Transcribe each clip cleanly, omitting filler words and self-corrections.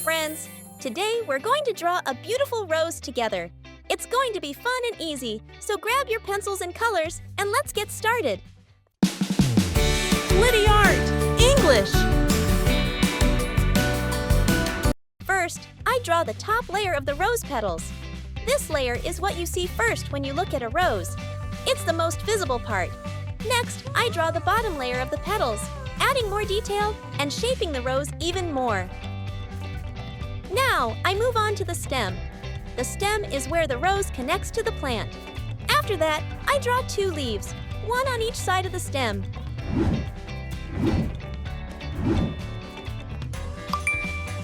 friends! Today we're going to draw a beautiful rose together. It's going to be fun and easy, so grab your pencils and colors and let's get started. Glittery art, English. First, I draw the top layer of the rose petals. This layer is what you see first when you look at a rose. It's the most visible part. Next, I draw the bottom layer of the petals, adding more detail and shaping the rose even more. Now, I move on to the stem. The stem is where the rose connects to the plant. After that, I draw 2 leaves, one on each side of the stem.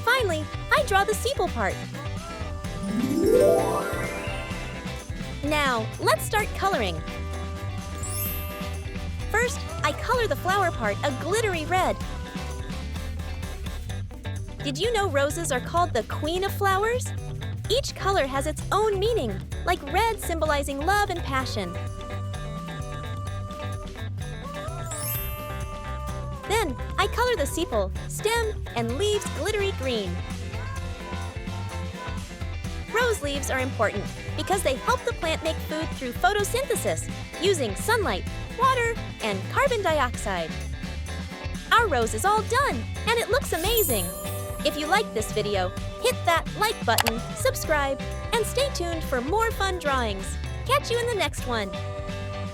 Finally, I draw the sepal part. Now, let's start coloring. First, I color the flower part a glittery red. Did you know roses are called the queen of flowers? Each color has its own meaning, like red symbolizing love and passion. Then, I color the sepal, stem, and leaves glittery green. Rose leaves are important because they help the plant make food through photosynthesis using sunlight, water, and carbon dioxide. Our rose is all done, and it looks amazing. If you liked this video, hit that like button, subscribe, and stay tuned for more fun drawings. Catch you in the next one.